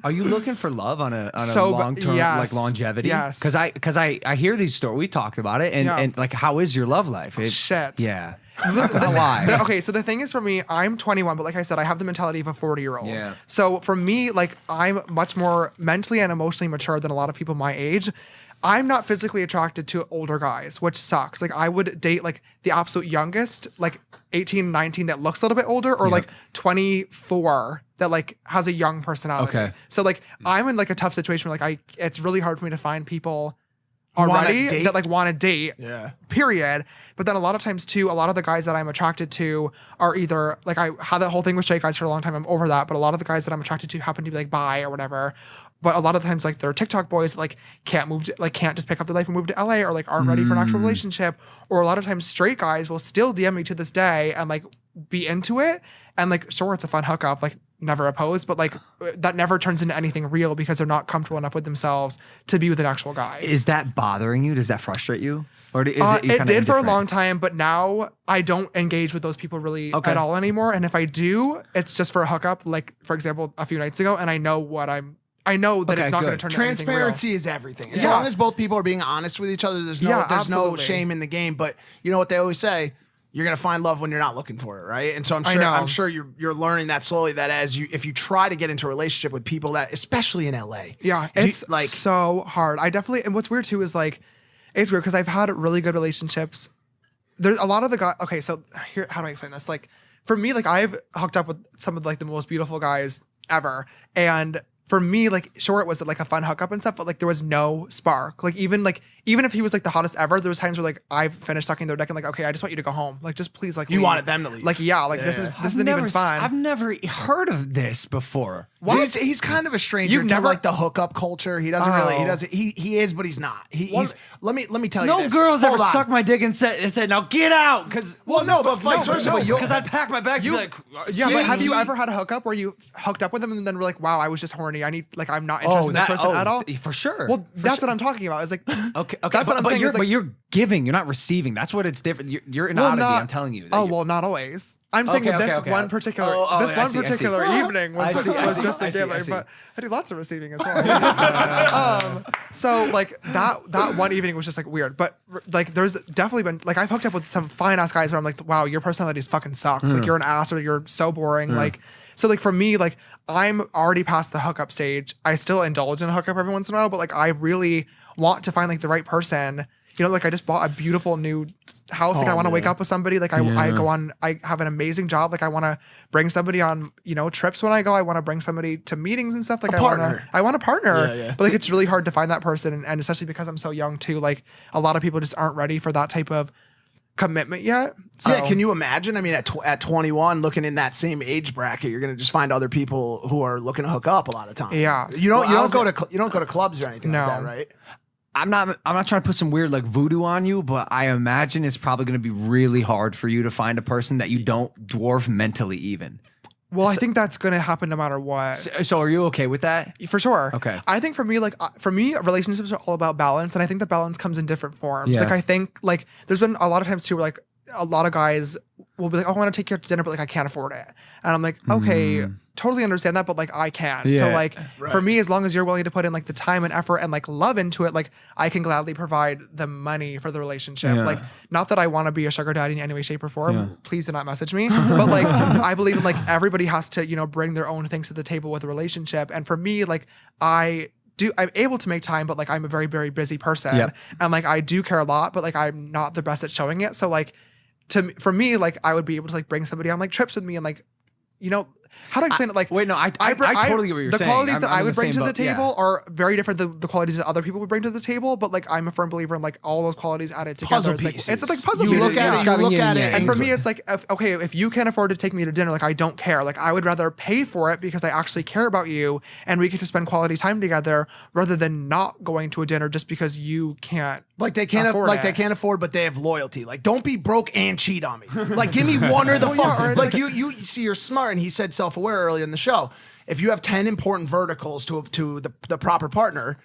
Are you looking for love on a So, long term yes. like longevity? Yes. Because I hear these stories. We talked about it, and like, how is your love life? Shit. Yeah. Why? Okay, so the thing is, for me, I'm 21, but like I said, I have the mentality of a 40-year-old. Yeah. So for me, like, I'm much more mentally and emotionally mature than a lot of people my age. I'm not physically attracted to older guys, which sucks. Like, I would date like the absolute youngest, like 18, 19 that looks a little bit older, or like 24 that like has a young personality. Okay. So like I'm in like a tough situation where like it's really hard for me to find people already that like want to date. Yeah. Period. But then a lot of times too, a lot of the guys that I'm attracted to are either like, I had that whole thing with straight guys for a long time. I'm over that. But a lot of the guys that I'm attracted to happen to be like bi or whatever. But a lot of the times, like, they're TikTok boys that like can't just pick up their life and move to LA, or like aren't ready for an actual relationship. Or a lot of times straight guys will still DM me to this day and like be into it. And like, sure, it's a fun hookup, like never opposed, but like that never turns into anything real because they're not comfortable enough with themselves to be with an actual guy. Is that bothering you? Does that frustrate you? Or is it did for a long time, but now I don't engage with those people really at all anymore. And if I do, it's just for a hookup, like for example, a few nights ago, and I know that it's not going to turn into anything real. Transparency is everything. As long as both people are being honest with each other, there's no shame in the game. But you know what they always say? You're gonna find love when you're not looking for it, right? And so I'm sure you're learning that slowly. That if you try to get into a relationship with people that, especially in LA, it's like so hard. And what's weird too is like, it's weird because I've had really good relationships. There's a lot of the guys. Okay, so here, how do I explain this? Like for me, like I've hooked up with some of like the most beautiful guys ever, and for me, like, sure, it was like a fun hookup and stuff, but like there was no spark. Like even if he was like the hottest ever, there was times where like I've finished sucking their dick and like, okay, I just want you to go home. Like, just please, like, you wanted them to leave. Like, this isn't even fun. I've never heard of this before. What? He's kind of a stranger to like the hookup culture. He doesn't he is, but he's not. He's let me tell you no this. Girls ever sucked my dick and said, now get out. Because I'd pack my bag. But have you ever had a hookup where you hooked up with them and then were like, wow, I was just horny. I'm not interested in this person at all. For sure. Well, that's what I'm talking about. It's like, okay. That's what I'm saying. But you're giving, you're not receiving. That's what it's different. You're an oddity. I'm telling you. Not always. I'm saying one particular evening was just a giving, but I do lots of receiving as well. So like that one evening was just like weird, but like there's definitely been like I've hooked up with some fine ass guys where I'm like, wow, your personality fucking sucks. Like you're an ass or you're so boring. Like so like for me, like I'm already past the hookup stage. I still indulge in a hookup every once in a while, but like I really want to find like the right person. You know, like I just bought a beautiful new house. Like I want to wake up with somebody. Like I have an amazing job. Like I want to bring somebody on, trips when I go. I want to bring somebody to meetings and stuff. Like I want a partner. Yeah. But like it's really hard to find that person, and especially because I'm so young too. Like a lot of people just aren't ready for that type of commitment yet. So yeah, can you imagine? I mean, at 21, looking in that same age bracket, you're gonna just find other people who are looking to hook up a lot of times. Yeah, you don't go to clubs or anything like that, right? I'm not trying to put some weird like voodoo on you, but I imagine it's probably going to be really hard for you to find a person that you don't dwarf mentally even. Well, I think that's going to happen no matter what. So are you okay with that? For sure. Okay. I think for me, relationships are all about balance, and I think the balance comes in different forms. Yeah. Like I think like there's been a lot of times too where like a lot of guys will be like, oh, I want to take you out to dinner, but like I can't afford it. And I'm like, okay, totally understand that, but like I can. Yeah. So like for me, as long as you're willing to put in like the time and effort and like love into it, like I can gladly provide the money for the relationship. Yeah. Like not that I want to be a sugar daddy in any way, shape, or form. Yeah. Please do not message me. But like I believe in like everybody has to, bring their own things to the table with a relationship. And for me, like I'm able to make time, but like I'm a very, very busy person. Yep. And like I do care a lot, but like I'm not the best at showing it. So like for me, like I would be able to like bring somebody on like trips with me and like, how do I explain it? Like, wait, no, I totally get what you're saying. The qualities that I would bring to the table table are very different than the qualities that other people would bring to the table. But like, I'm a firm believer in like all those qualities added together. Puzzle pieces. It's like puzzle you pieces. Look at it. And for me, it's like, if you can't afford to take me to dinner, like I don't care. Like I would rather pay for it because I actually care about you and we get to spend quality time together rather than not going to a dinner just because you can't. Like they can't afford, but they have loyalty. Like don't be broke and cheat on me. Like give me one or the fuck. Like you see, you're smart, and he said self-aware earlier in the show. If you have 10 important verticals to the proper partner,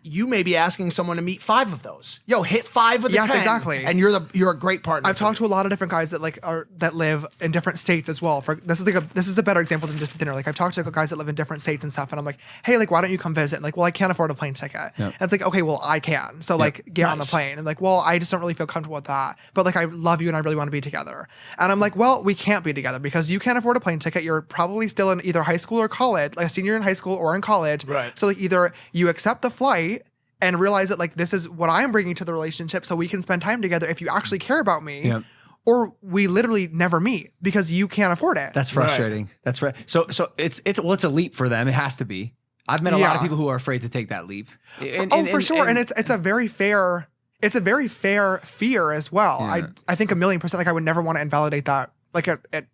you may be asking someone to meet 5 of those. Yo, hit 5 of the 10. Yes, exactly. And you're a great partner. I've talked to a lot of different guys that that live in different states as well. This is a better example than just a dinner. Like I've talked to guys that live in different states and stuff, and I'm like, hey, like why don't you come visit? And like, well, I can't afford a plane ticket. Yep. And it's like, okay, well, I can. So like get on the plane. And like, well, I just don't really feel comfortable with that. But like I love you and I really want to be together. And I'm like, well, we can't be together because you can't afford a plane ticket. You're probably still in either high school or college, like a senior in high school or in college. Right. So like either you accept the flight and realize that like this is what I'm bringing to the relationship so we can spend time together if you actually care about me. Yep. Or we literally never meet because you can't afford it. That's frustrating. Right. That's right. So it's a leap for them. It has to be. I've met a lot of people who are afraid to take that leap. For sure. And it's a very fair fear as well. Yeah. I think 1,000,000%. Like I would never want to invalidate that. Like it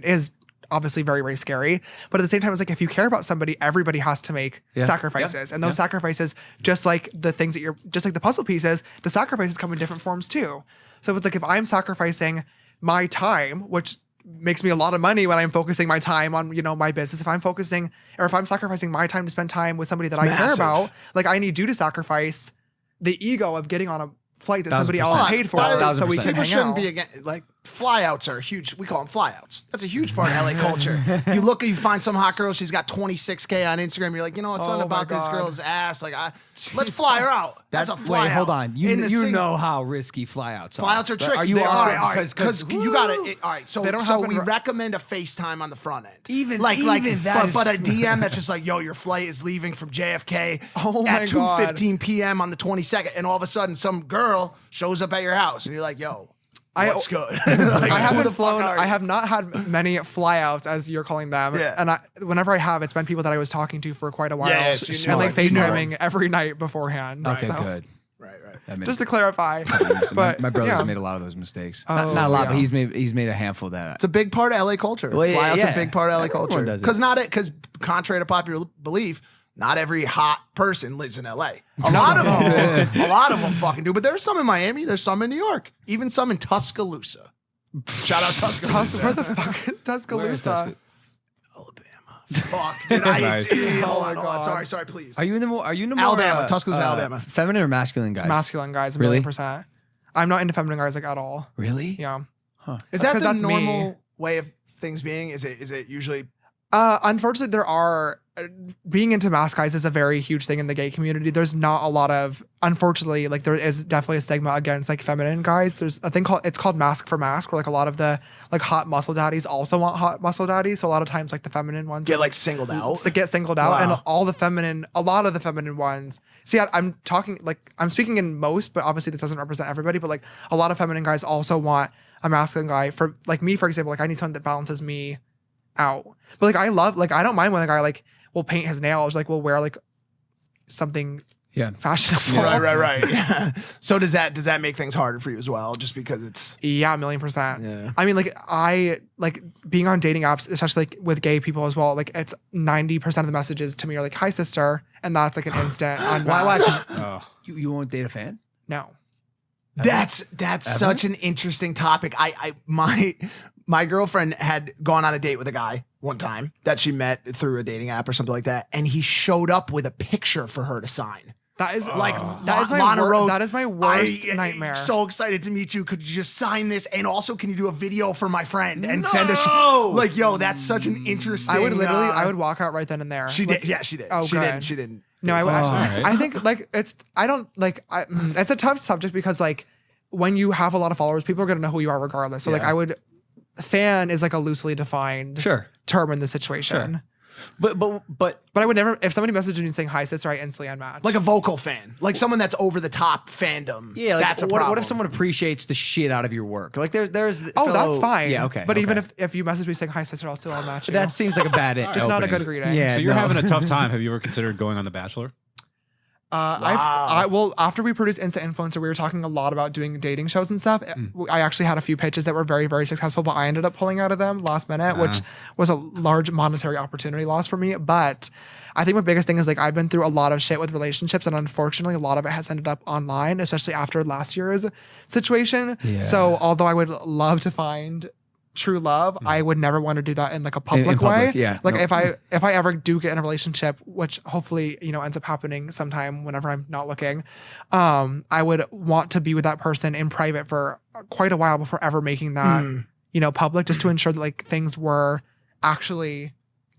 is obviously very, very scary. But at the same time, it's like if you care about somebody, everybody has to make sacrifices. And those sacrifices, just like the things that just like the puzzle pieces, the sacrifices come in different forms too. So it's like if I'm sacrificing my time, which makes me a lot of money when I'm focusing my time on, my business. If I'm sacrificing my time to spend time with somebody that I care about, like I need you to sacrifice the ego of getting on a flight that somebody else paid for, so we can People hang shouldn't out. be against, like flyouts are huge. We call them flyouts. That's a huge part of LA culture. You find some hot girl, she's got 26K on Instagram. You're like, it's something about this girl's ass. Like, let's fly her out. That's a flyout. Wait, hold on. You know how risky flyouts are. Flyouts are tricky. Are you all right? Because you got to. All right. So we recommend a FaceTime on the front end. Even that. But a DM that's just like, yo, your flight is leaving from JFK at 2:15 p.m. on the 22nd, and all of a sudden some girl shows up at your house, and you're like, yo. What's good? Like, I haven't flown. I have not had many flyouts, as you're calling them. Yeah. And whenever I have, it's been people that I was talking to for quite a while. Yeah, and like FaceTiming every night beforehand. Okay, good. Right. Just to clarify. But my brother's made a lot of those mistakes. Not a lot, but he's made a handful of that. It's a big part of LA culture. Flyout's a big part of LA culture. Because contrary to popular belief, not every hot person lives in LA. A lot of them fucking do. But there's some in Miami. There's some in New York. Even some in Tuscaloosa. Shout out Tuscaloosa. Where the fuck is Tuscaloosa? Alabama. Fuck, dude. Nice. Hold on. Sorry, please. Are you in the more Alabama? Tuscaloosa, Alabama. Feminine or masculine guys? Masculine guys, 1,000,000%. Really? I'm not into feminine guys like at all. Really? Yeah. Huh. Is that the normal way of things being? Is it usually? Unfortunately, there are. Being into mask guys is a very huge thing in the gay community. There's not a lot of, unfortunately, like there is definitely a stigma against like feminine guys. There's a thing called mask for mask, where like a lot of the like hot muscle daddies also want hot muscle daddies. So a lot of times like the feminine ones get like singled out. Get singled out, and a lot of the feminine ones. See, I'm speaking in most, but obviously this doesn't represent everybody. But like a lot of feminine guys also want a masculine guy. For like me, for example, like I need someone that balances me out. But like I don't mind when a guy like will paint his nails, like will wear like something fashionable. Right. Yeah. So does that make things harder for you as well? Just because it's 1,000,000%. Yeah. I mean, like I like being on dating apps, especially like with gay people as well. Like it's 90% of the messages to me are like, "Hi, sister," and that's like an instant. Why? You won't date a fan? No. That's such an interesting topic. My girlfriend had gone on a date with a guy one time that she met through a dating app or something like that, and he showed up with a picture for her to sign. That is that is my worst nightmare. So excited to meet you. Could you just sign this? And also, can you do a video for my friend and send us? Like, yo, that's such an interesting. I would walk out right then and there. She did. Yeah, she did. Oh, she didn't. No, I think like it's a tough subject because like when you have a lot of followers, people are gonna know who you are regardless. So like fan is like a loosely defined term in the situation. Sure. But I would never, if somebody messaged me saying hi sister, I instantly unmatch. Like a vocal fan, like someone that's over the top fandom. Yeah, like, that's a problem. What if someone appreciates the shit out of your work? Like there's that's fine. Yeah, okay. But even if you message me saying hi sister, I'll still unmatch you. That seems like a bad just not a good greeting. Yeah, so you're having a tough time. Have you ever considered going on The Bachelor? Well, after we produced Instant Influencer, we were talking a lot about doing dating shows and stuff. I actually had a few pitches that were very, very successful, but I ended up pulling out of them last minute, which was a large monetary opportunity loss for me. But I think my biggest thing is like I've been through a lot of shit with relationships, and unfortunately, a lot of it has ended up online, especially after last year's situation. Yeah. So although I would love to find true love, I would never want to do that in like a public way. Yeah. Like if I ever do get in a relationship, which hopefully, ends up happening sometime whenever I'm not looking, I would want to be with that person in private for quite a while before ever making that, public, just to ensure that like things were actually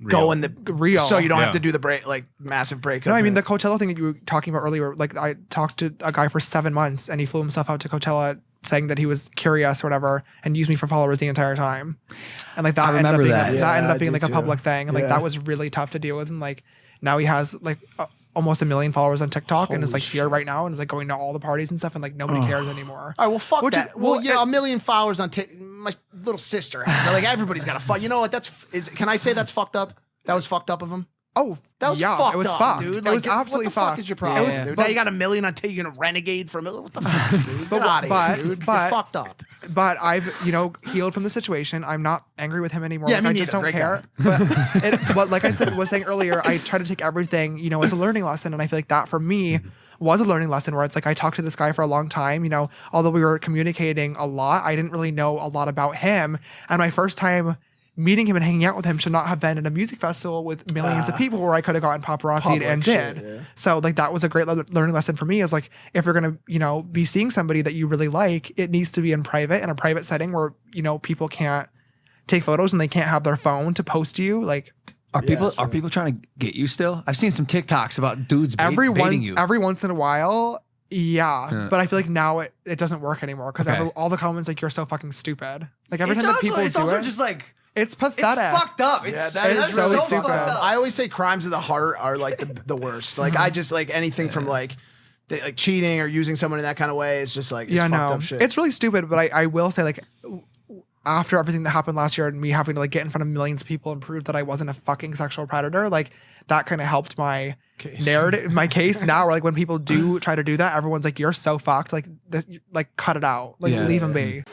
going the real. So you don't have to do the massive break. No, I mean the Coachella thing that you were talking about earlier, like I talked to a guy for 7 months and he flew himself out to Coachella saying that he was curious or whatever and used me for followers the entire time. And like that ended up being like a public thing. And like that was really tough to deal with. And like now he has like almost 1 million followers on TikTok and is like here right now and is like going to all the parties and stuff and like nobody cares anymore. All right, well fuck that. Well, 1 million followers on TikTok. My little sister has. So like everybody's got a fuck. You know what? Can I say that's fucked up? That was fucked up of him. Oh, that was fucked it was up, fucked. dude. It was absolutely what the fuck is your problem, dude? Now you got 1 million on TikTok. You're gonna renegade for 1 million. What the fuck, dude? Get out of here, dude. You're fucked up. But I've healed from the situation. I'm not angry with him anymore. Yeah, I just don't care. But like I was saying earlier, I try to take everything as a learning lesson, and I feel like that for me was a learning lesson where it's like I talked to this guy for a long time. Although we were communicating a lot, I didn't really know a lot about him, and my first time meeting him and hanging out with him should not have been at a music festival with millions of people where I could have gotten paparazzi and did. Yeah. So like that was a great learning lesson for me is like, if you're going to, be seeing somebody that you really like, it needs to be in a private setting where, people can't take photos and they can't have their phone to post you. Like, are people trying to get you still? I've seen some TikToks about dudes baiting you. Every once in a while. Yeah, but I feel like now it doesn't work anymore because all the comments like, you're so fucking stupid. Like every time that people it's also just like, it's pathetic. It's fucked up. It's so stupid. I always say crimes of the heart are like the worst. Like I just like anything from like cheating or using someone in that kind of way is just like fucked up shit. It's really stupid, but I will say like after everything that happened last year and me having to like get in front of millions of people and prove that I wasn't a fucking sexual predator, like that kind of helped my narrative, my case now. Where like when people do try to do that, everyone's like, "You're so fucked." Like, cut it out. Like, leave them be.